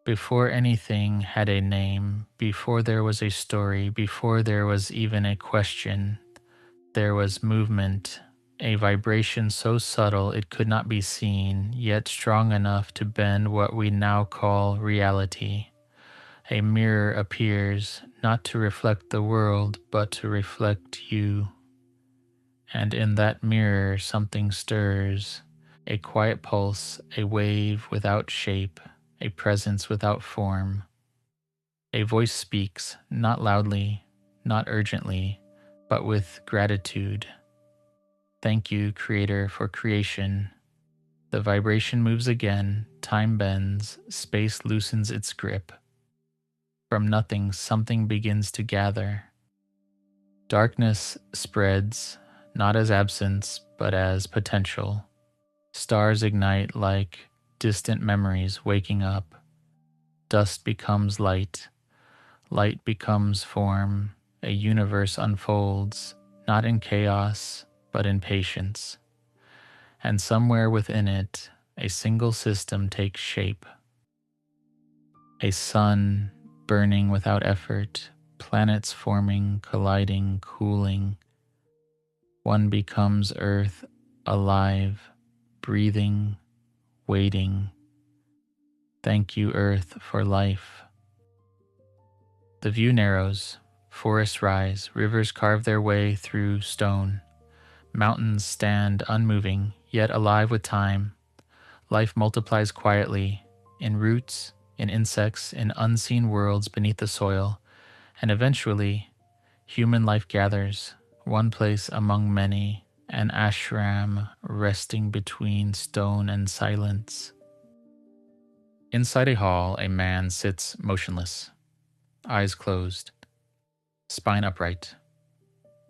Before anything had a name, before there was a story, before there was even a question, there was movement, a vibration so subtle it could not be seen, yet strong enough to bend what we now call reality. A mirror appears, not to reflect the world, but to reflect you. And in that mirror something stirs, a quiet pulse, a wave without shape, a presence without form. A voice speaks, not loudly, not urgently, but with gratitude. Thank you, Creator, for creation. The vibration moves again, time bends, space loosens its grip. From nothing, something begins to gather. Darkness spreads, not as absence, but as potential. Stars ignite like distant memories waking up. Dust becomes light. Light becomes form. A universe unfolds, not in chaos, but in patience. And somewhere within it, a single system takes shape. A sun burning without effort, planets forming, colliding, cooling. One becomes Earth, alive, breathing, waiting. Thank you, Earth, for life. The view narrows, forests rise, rivers carve their way through stone. Mountains stand unmoving, yet alive with time. Life multiplies quietly, in roots, in insects, in unseen worlds beneath the soil, and eventually, human life gathers, one place among many, an ashram resting between stone and silence. Inside a hall, a man sits motionless, eyes closed, spine upright,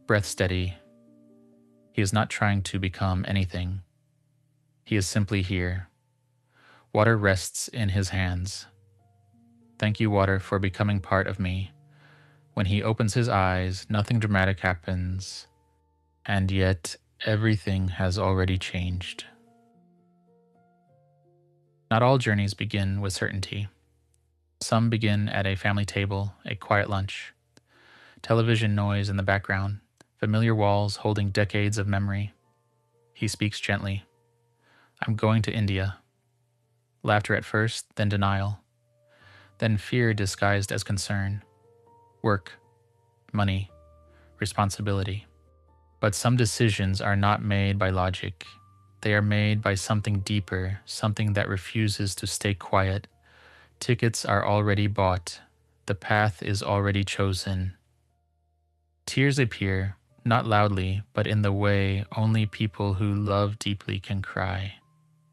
breath steady. He is not trying to become anything. He is simply here. Water rests in his hands. Thank you, water, for becoming part of me. When he opens his eyes, nothing dramatic happens, and yet everything has already changed. Not all journeys begin with certainty. Some begin at a family table, a quiet lunch, television noise in the background, familiar walls holding decades of memory. He speaks gently. I'm going to India. Laughter at first, then denial, then fear disguised as concern. Work, money, responsibility. But some decisions are not made by logic. They are made by something deeper, something that refuses to stay quiet. Tickets are already bought. The path is already chosen. Tears appear, not loudly, but in the way only people who love deeply can cry.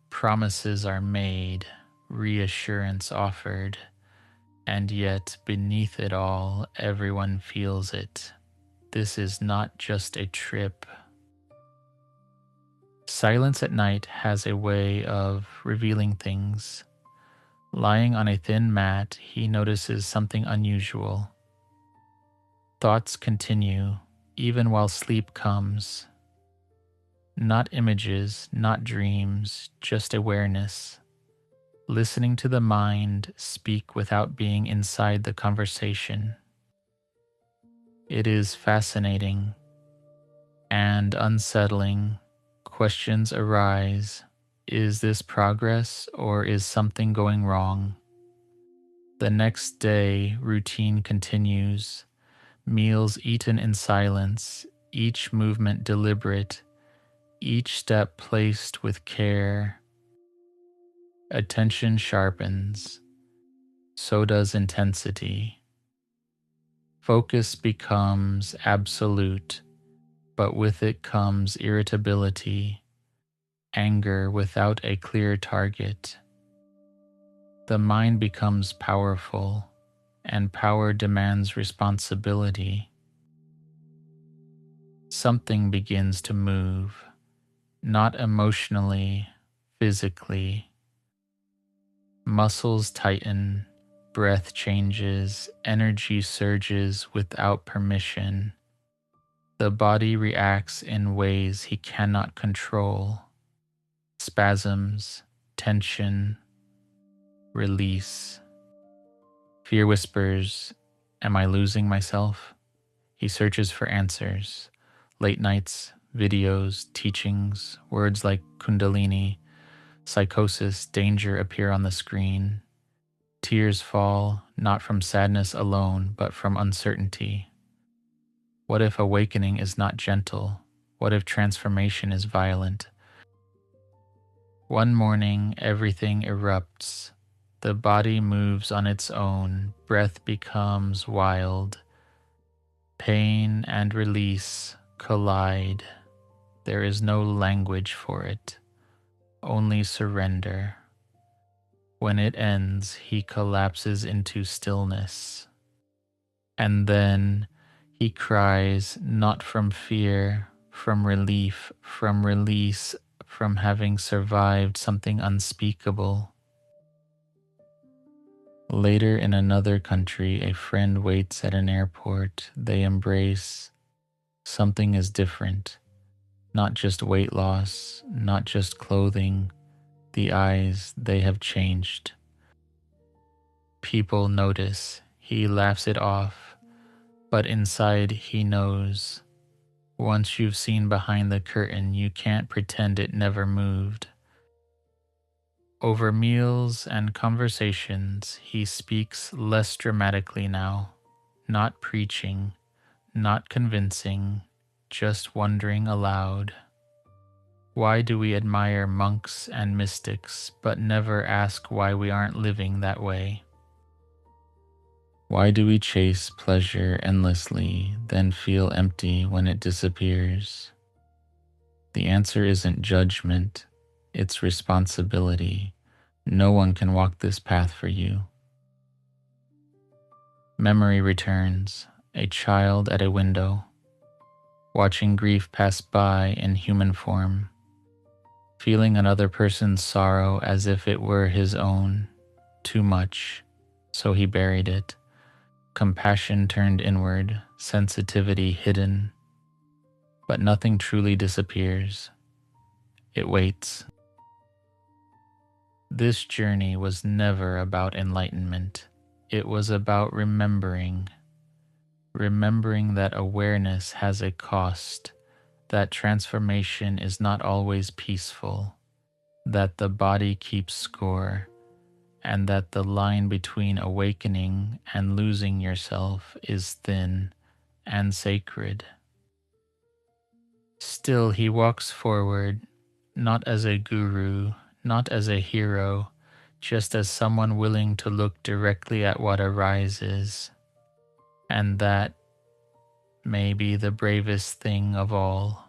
Promises are made, reassurance offered, and yet beneath it all, everyone feels it. This is not just a trip. Silence at night has a way of revealing things. Lying on a thin mat, he notices something unusual. Thoughts continue, even while sleep comes. Not images, not dreams, just awareness. Listening to the mind speak without being inside the conversation. It is fascinating and unsettling. Questions arise. Is this progress or is something going wrong? The next day, routine continues. Meals eaten in silence, each movement deliberate, each step placed with care. Attention sharpens, so does intensity. Focus becomes absolute, but with it comes irritability, anger without a clear target. The mind becomes powerful, and power demands responsibility. Something begins to move, not emotionally, physically. Muscles tighten, breath changes, energy surges without permission. The body reacts in ways he cannot control. Spasms, tension, release. Fear whispers, am I losing myself? He searches for answers. Late nights, videos, teachings, words like kundalini, psychosis, danger appear on the screen. Tears fall, not from sadness alone, but from uncertainty. What if awakening is not gentle? What if transformation is violent? One morning, everything erupts. The body moves on its own, breath becomes wild. Pain and release collide. There is no language for it, only surrender. When it ends, he collapses into stillness. And then he cries, not from fear, from relief, from release, from having survived something unspeakable. Later, in another country, a friend waits at an airport. They embrace. Something is different. Not just weight loss, not just clothing. The eyes, they have changed. People notice. He laughs it off. But inside, he knows. Once you've seen behind the curtain, you can't pretend it never moved. Over meals and conversations, he speaks less dramatically now, not preaching, not convincing, just wondering aloud. Why do we admire monks and mystics, but never ask why we aren't living that way? Why do we chase pleasure endlessly, then feel empty when it disappears? The answer isn't judgment, it's responsibility. No one can walk this path for you. Memory returns, a child at a window, watching grief pass by in human form, feeling another person's sorrow as if it were his own. Too much, so he buried it. Compassion turned inward, sensitivity hidden. But nothing truly disappears. It waits. This journey was never about enlightenment. It was about remembering that awareness has a cost, that transformation is not always peaceful, that the body keeps score, and that the line between awakening and losing yourself is thin and sacred. Still, he walks forward, not as a guru, not as a hero, just as someone willing to look directly at what arises. And that may be the bravest thing of all.